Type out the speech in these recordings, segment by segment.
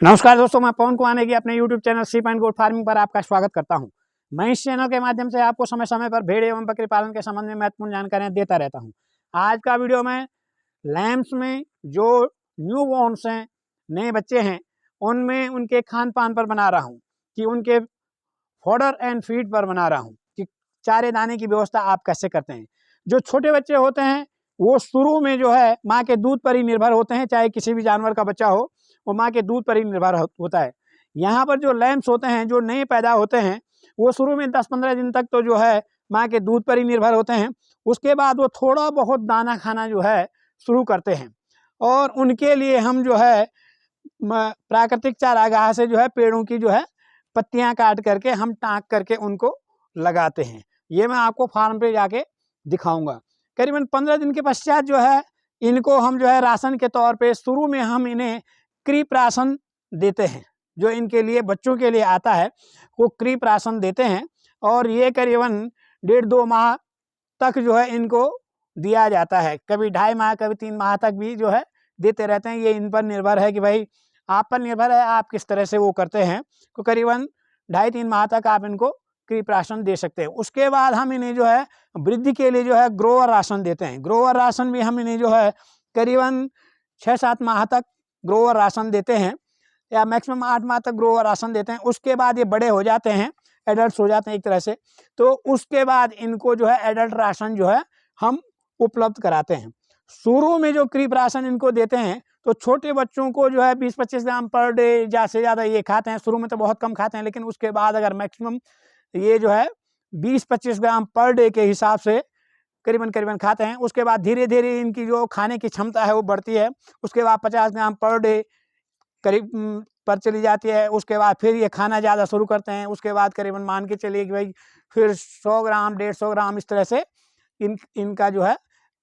नमस्कार दोस्तों, मैं पवन कुमार नेगी अपने YouTube channel sheep and goat farming पर आपका स्वागत करता हूं। मैं इस चैनल के माध्यम से आपको समय समय पर भेड़ एवं बकरी पालन के संबंध में महत्वपूर्ण जानकारियां देता रहता हूं। आज का वीडियो में लैम्स में जो न्यू बॉर्न्स हैं, नए बच्चे हैं, उनमें उनके खान पान पर बना रहा हूँ कि उनके फॉडर एंड फीड पर बना रहा हूँ कि चारे दाने की व्यवस्था आप कैसे करते हैं। जो छोटे बच्चे होते हैं वो शुरू में जो है माँ के दूध पर ही निर्भर होते हैं, चाहे किसी भी जानवर का बच्चा हो वो माँ के दूध पर ही निर्भर होता है। यहाँ पर जो लैम्स होते हैं, जो नए पैदा होते हैं, वो शुरू में 10-15 दिन तक तो जो है माँ के दूध पर ही निर्भर होते हैं। उसके बाद वो थोड़ा बहुत दाना खाना जो है शुरू करते हैं और उनके लिए हम जो है प्राकृतिक चारागाह से जो है पेड़ों की जो है पत्तियां काट करके हम टाँक करके उनको लगाते हैं। ये मैं आपको फार्म पे जाके दिखाऊंगा। करीबन 15 दिन के पश्चात जो है इनको हम जो है राशन के तौर पे शुरू में हम इन्हें क्रीप राशन देते हैं। जो इनके लिए बच्चों के लिए आता है वो क्रीप राशन देते हैं और ये करीबन 1.5-2 माह तक जो है इनको दिया जाता है। कभी 2.5 माह, कभी 3 माह तक भी जो है देते रहते हैं। ये इन पर निर्भर है कि भाई आप पर निर्भर है आप किस तरह से वो करते हैं। तो करीबन 2.5-3 माह तक आप इनको क्रीप राशन दे सकते हैं। उसके बाद हम इन्हें जो है वृद्धि के लिए जो है ग्रोवर राशन देते हैं। ग्रोवर राशन भी हम इन्हें जो है करीबन 6-7 माह तक ग्रोवर राशन देते हैं या मैक्सिमम 8 माह तक ग्रोवर राशन देते हैं। उसके बाद ये बड़े हो जाते हैं, एडल्ट हो जाते हैं एक तरह से, तो उसके बाद इनको जो है एडल्ट राशन जो है हम उपलब्ध कराते हैं। शुरू में जो क्रीप राशन इनको देते हैं तो छोटे बच्चों को जो है 20-25 ग्राम पर डे ज़्यादा से ज़्यादा ये खाते हैं। शुरू में तो बहुत कम खाते हैं, लेकिन उसके बाद अगर मैक्सिमम ये जो है 20-25 ग्राम पर डे के हिसाब से करीबन खाते हैं। उसके बाद धीरे धीरे इनकी जो खाने की क्षमता है वो बढ़ती है। उसके बाद 50 ग्राम पर डे करीब पर चली जाती है। उसके बाद फिर ये खाना ज़्यादा शुरू करते हैं। उसके बाद करीबन मान के चलिए कि भाई फिर 100 ग्राम 150 ग्राम इस तरह से इनका जो है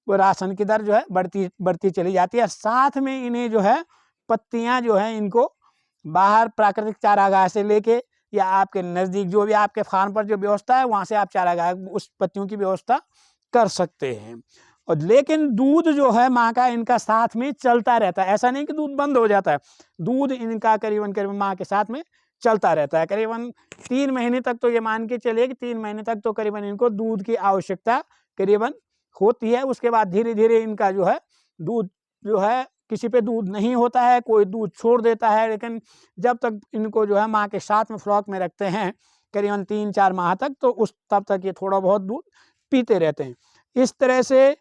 वो राशन की दर जो है बढ़ती चली जाती है। साथ में इन्हें जो है पत्तियाँ जो है इनको बाहर प्राकृतिक चारागाह से लेके या आपके नज़दीक जो भी आपके फार्म पर जो व्यवस्था है वहाँ से आप चारागाह उस पत्तियों की व्यवस्था कर सकते हैं। और लेकिन दूध जो है माँ का इनका साथ में चलता रहता है। ऐसा नहीं कि दूध बंद हो जाता है, दूध इनका करीबन माँ के साथ में चलता रहता है। करीबन 3 महीने तक तो ये मान के चलिए कि 3 महीने तक तो करीबन इनको दूध की आवश्यकता करीबन होती है। उसके बाद धीरे धीरे इनका जो है दूध जो है किसी पे दूध नहीं होता है, कोई दूध छोड़ देता है, लेकिन जब तक इनको जो है माँ के साथ में फ्लॉक में रखते हैं करीबन 3-4 माह तक, तो उस तब तक ये थोड़ा बहुत दूध पीते रहते हैं। इस तरह से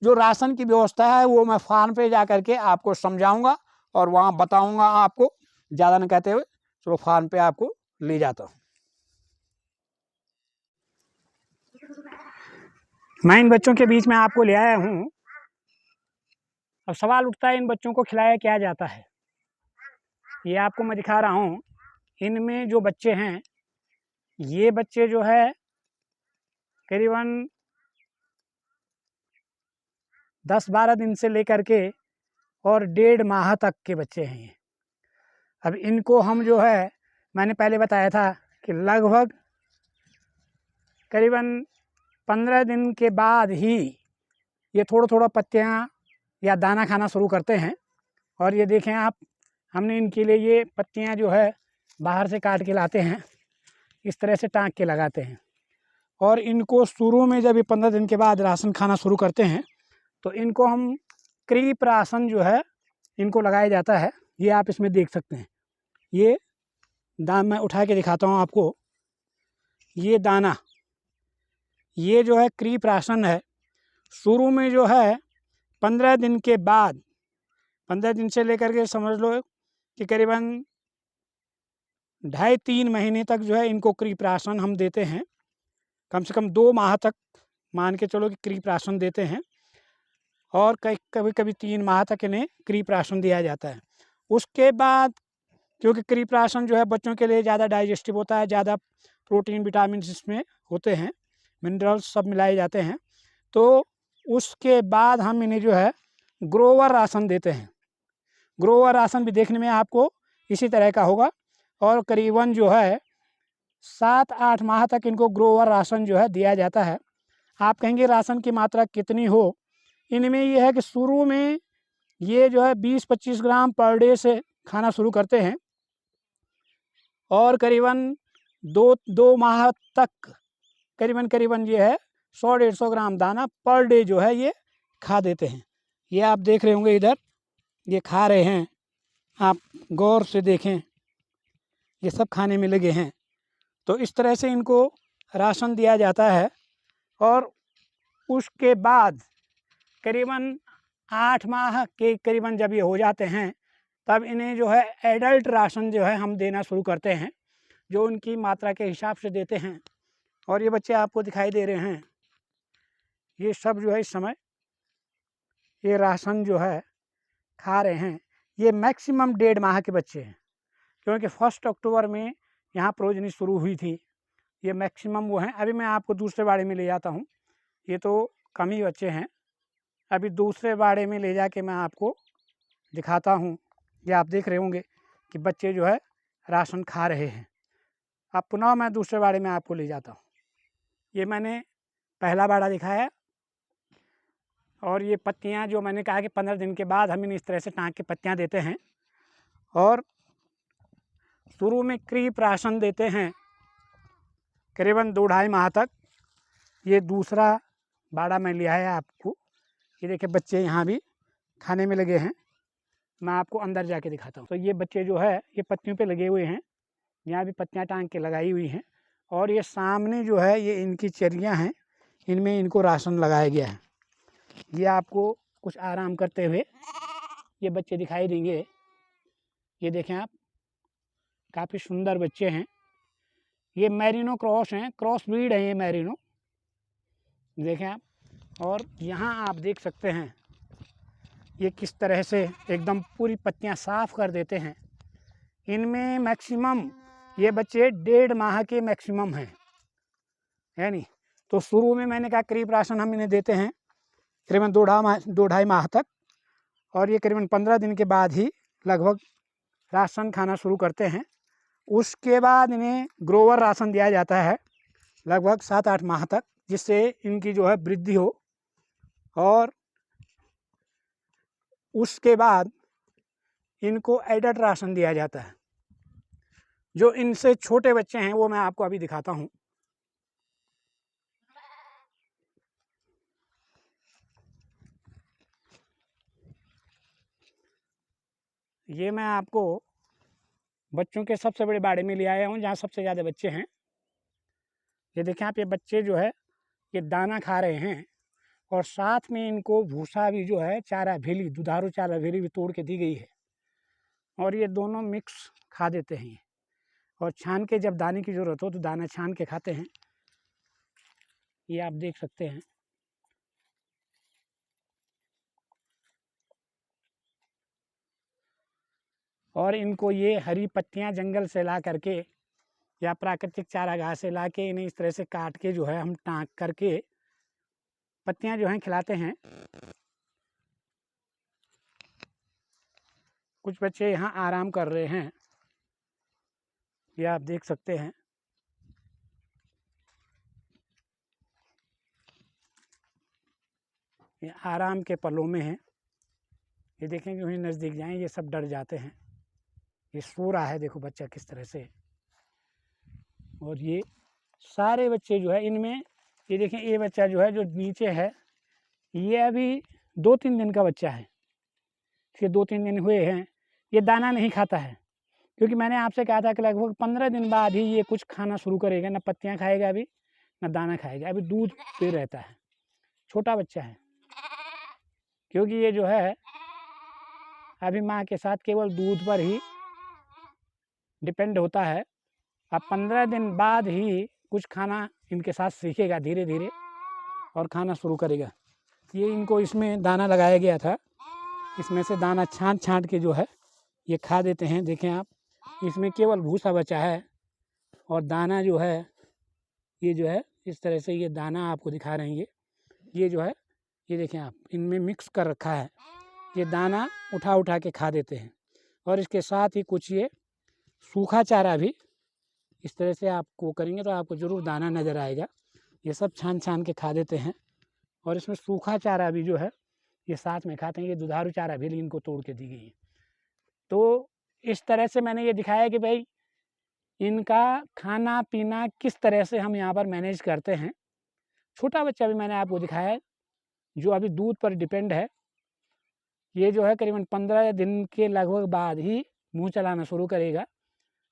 जो राशन की व्यवस्था है वो मैं फार्म पे जा करके आपको समझाऊंगा और वहाँ बताऊंगा आपको। ज़्यादा न कहते हुए चलो फार्म पे आपको ले जाता हूँ। मैं इन बच्चों के बीच में आपको ले आया हूँ। अब सवाल उठता है इन बच्चों को खिलाया क्या जाता है। ये आपको मैं दिखा रहा हूँ। इनमें जो बच्चे हैं, ये बच्चे जो है करीबन 10-12 दिन से लेकर के और 1.5 माह तक के बच्चे हैं ये। अब इनको हम जो है मैंने पहले बताया था कि लगभग करीबन 15 दिन के बाद ही ये थोड़ा पत्तियाँ या दाना खाना शुरू करते हैं। और ये देखें आप, हमने इनके लिए ये पत्तियाँ जो है बाहर से काट के लाते हैं, इस तरह से टाँक के लगाते हैं। और इनको शुरू में जब ये 15 दिन के बाद राशन खाना शुरू करते हैं तो इनको हम क्रीप राशन जो है इनको लगाया जाता है। ये आप इसमें देख सकते हैं, ये दाना मैं उठा के दिखाता हूँ आपको। ये दाना ये जो है क्रीप राशन है। शुरू में जो है 15 दिन के बाद, 15 दिन से लेकर के समझ लो कि करीबन 2.5-3 महीने तक जो है इनको क्रीप राशन हम देते हैं। कम से कम 2 माह तक मान के चलो कि क्रीप राशन देते हैं और कभी 3 माह तक इन्हें क्रीप राशन दिया जाता है। उसके बाद क्योंकि क्रीप राशन जो है बच्चों के लिए ज़्यादा डाइजेस्टिव होता है, ज़्यादा प्रोटीन विटामिन इसमें होते हैं, मिनरल्स सब मिलाए जाते हैं, तो उसके बाद हम इन्हें जो है ग्रोवर राशन देते हैं। ग्रोवर राशन भी देखने में आपको इसी तरह का होगा और करीबन जो है 7-8 माह तक इनको ग्रोवर राशन जो है दिया जाता है। आप कहेंगे राशन की मात्रा कितनी हो, इनमें ये है कि शुरू में ये जो है 20-25 ग्राम पर डे से खाना शुरू करते हैं और करीबन दो माह तक करीबन ये है 100-150 ग्राम दाना पर डे जो है ये खा देते हैं। ये आप देख रहे होंगे इधर ये खा रहे हैं, आप गौर से देखें, ये सब खाने में लगे हैं। तो इस तरह से इनको राशन दिया जाता है और उसके बाद करीबन 8 माह के करीबन जब ये हो जाते हैं तब इन्हें जो है एडल्ट राशन जो है हम देना शुरू करते हैं, जो उनकी मात्रा के हिसाब से देते हैं। और ये बच्चे आपको दिखाई दे रहे हैं, ये सब जो है इस समय ये राशन जो है खा रहे हैं। ये मैक्सिमम 1.5 माह के बच्चे हैं, क्योंकि 1 अक्टूबर में यहाँ प्रोजनी शुरू हुई थी। ये मैक्सिमम वो हैं। अभी मैं आपको दूसरे बाड़े में ले जाता हूँ, ये तो कम ही बच्चे हैं। अभी दूसरे बाड़े में ले जाके मैं आपको दिखाता हूँ। ये आप देख रहे होंगे कि बच्चे जो है राशन खा रहे हैं। अब पुनः मैं दूसरे बाड़े में आपको ले जाता हूँ। ये मैंने पहला बाड़ा दिखाया और ये पत्तियाँ जो मैंने कहा कि 15 दिन के बाद हम इस तरह से टाँग के पत्तियाँ देते हैं और शुरू में क्रीप राशन देते हैं करीबन 2-2.5 माह तक। ये दूसरा बाड़ा मैं लिया है आपको, ये देखिए बच्चे यहाँ भी खाने में लगे हैं। मैं आपको अंदर जाके दिखाता हूँ। तो ये बच्चे जो है ये पत्तियों पे लगे हुए हैं, यहाँ भी पत्तियाँ टांग के लगाई हुई हैं और ये सामने जो है ये इनकी चरियाँ हैं, इनमें इनको राशन लगाया गया है। ये आपको कुछ आराम करते हुए ये बच्चे दिखाई देंगे। ये देखें आप, काफ़ी सुंदर बच्चे हैं। ये मैरिनो क्रॉस हैं, क्रॉस ब्रीड है ये मैरिनो, देखें आप। और यहाँ आप देख सकते हैं ये किस तरह से एकदम पूरी पत्तियाँ साफ़ कर देते हैं। इनमें मैक्सिमम ये बच्चे 1.5 माह के मैक्सिमम हैं, है नहीं। तो शुरू में मैंने कहा करीब राशन हम इन्हें देते हैं करीबन 2-2.5 माह तक, और ये करीबन 15 दिन के बाद ही लगभग राशन खाना शुरू करते हैं। उसके बाद इन्हें ग्रोवर राशन दिया जाता है लगभग 7-8 माह तक, जिससे इनकी जो है वृद्धि हो। और उसके बाद इनको एडल्ट राशन दिया जाता है। जो इनसे छोटे बच्चे हैं वो मैं आपको अभी दिखाता हूँ। ये मैं आपको बच्चों के सबसे बड़े बाड़े में ले आया हूँ, जहाँ सबसे ज़्यादा बच्चे हैं। ये देखें आप, ये बच्चे जो है ये दाना खा रहे हैं और साथ में इनको भूसा भी जो है, चारा भेली, दुधारू चारा भेली भी तोड़ के दी गई है और ये दोनों मिक्स खा देते हैं। और छान के जब दाने की ज़रूरत हो तो दाना छान के खाते हैं। ये आप देख सकते हैं। और इनको ये हरी पत्तियां जंगल से ला करके या प्राकृतिक चारागाह से ला के इन्हें इस तरह से काट के जो है हम टाँक करके पत्तियां जो हैं खिलाते हैं। कुछ बच्चे यहाँ आराम कर रहे हैं, ये आप देख सकते हैं। ये आराम के पलों में हैं। ये देखें कि उन्हें नज़दीक जाएं ये सब डर जाते हैं। ये सो रहा है, देखो बच्चा किस तरह से। और ये सारे बच्चे जो है इनमें, ये देखें ये बच्चा जो है जो नीचे है ये अभी 2-3 दिन का बच्चा है। इसके 2-3 दिन हुए हैं। ये दाना नहीं खाता है, क्योंकि मैंने आपसे कहा था कि लगभग 15 दिन बाद ही ये कुछ खाना शुरू करेगा। ना पत्तियां खाएगा अभी, ना दाना खाएगा। अभी दूध पे रहता है, छोटा बच्चा है। क्योंकि ये जो है अभी माँ के साथ केवल दूध पर ही डिपेंड होता है। अब 15 दिन बाद ही कुछ खाना इनके साथ सीखेगा धीरे धीरे और खाना शुरू करेगा। ये इनको इसमें दाना लगाया गया था, इसमें से दाना छांट के जो है ये खा देते हैं। देखें आप, इसमें केवल भूसा बचा है और दाना जो है ये जो है इस तरह से ये दाना आपको दिखा रहे हैं। ये जो है ये देखें आप, इनमें मिक्स कर रखा है। ये दाना उठा के खा देते हैं। और इसके साथ ही कुछ ये सूखा चारा भी इस तरह से आपको करेंगे तो आपको ज़रूर दाना नज़र आएगा। ये सब छान के खा देते हैं। और इसमें सूखा चारा भी जो है ये साथ में खाते हैं। ये दुधारू चारा भी इनको तोड़ के दी गई है। तो इस तरह से मैंने ये दिखाया है कि भाई इनका खाना पीना किस तरह से हम यहाँ पर मैनेज करते हैं। छोटा बच्चा भी मैंने आपको दिखाया है जो अभी दूध पर डिपेंड है। ये जो है करीबन 15 दिन के लगभग बाद ही मुँह चलाना शुरू करेगा।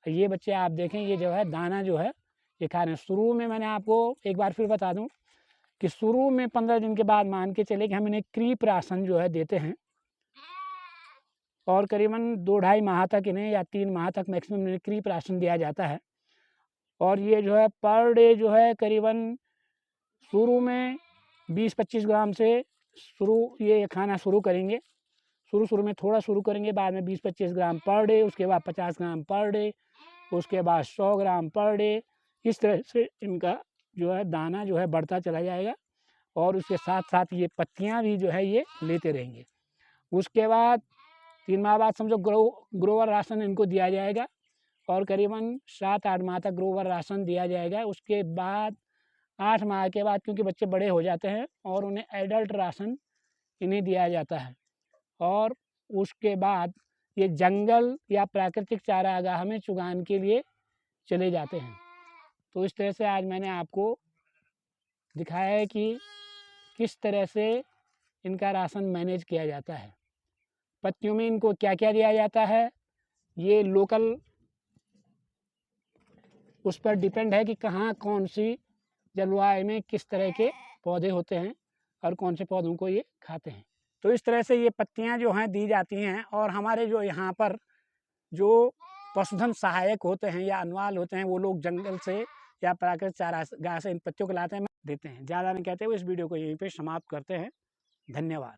ये बच्चे आप देखें, ये जो है दाना जो है ये खा रहे हैं। शुरू में मैंने आपको एक बार फिर बता दूं कि शुरू में 15 दिन के बाद मान के चले कि हम इन्हें क्रीप राशन जो है देते हैं, और करीबन 2-2.5 माह तक इन्हें या 3 माह तक मैक्सिमम इन्हें क्रीप राशन दिया जाता है। और ये जो है पर डे जो है करीबन शुरू में 20-25 ग्राम से ये खाना शुरू करेंगे। शुरू में थोड़ा शुरू करेंगे, बाद में 20-25 ग्राम पर डे, उसके बाद 50 ग्राम पर डे, उसके बाद 100 ग्राम पर डे। इस तरह से इनका जो है दाना जो है बढ़ता चला जाएगा और उसके साथ साथ ये पत्तियां भी जो है ये लेते रहेंगे। उसके बाद 3 माह बाद समझो ग्रोवर राशन इनको दिया जाएगा और करीबन 7-8 माह तक ग्रोवर राशन दिया जाएगा। उसके बाद 8 माह के बाद क्योंकि बच्चे बड़े हो जाते हैं और उन्हें एडल्ट राशन इन्हें दिया जाता है। और उसके बाद ये जंगल या प्राकृतिक चारागाह में चुगान के लिए चले जाते हैं। तो इस तरह से आज मैंने आपको दिखाया है कि किस तरह से इनका राशन मैनेज किया जाता है। पत्तियों में इनको क्या क्या दिया जाता है ये लोकल उस पर डिपेंड है कि कहाँ कौन सी जलवायु में किस तरह के पौधे होते हैं और कौन से पौधों को ये खाते हैं। तो इस तरह से ये पत्तियां जो हैं दी जाती हैं। और हमारे जो यहाँ पर जो पशुधन सहायक होते हैं या अनवाल होते हैं वो लोग जंगल से या प्राकृतिक चारागाह से इन पत्तियों को लाते हैं, देते हैं। ज़्यादा नहीं कहते हुए इस वीडियो को यहीं पे समाप्त करते हैं। धन्यवाद।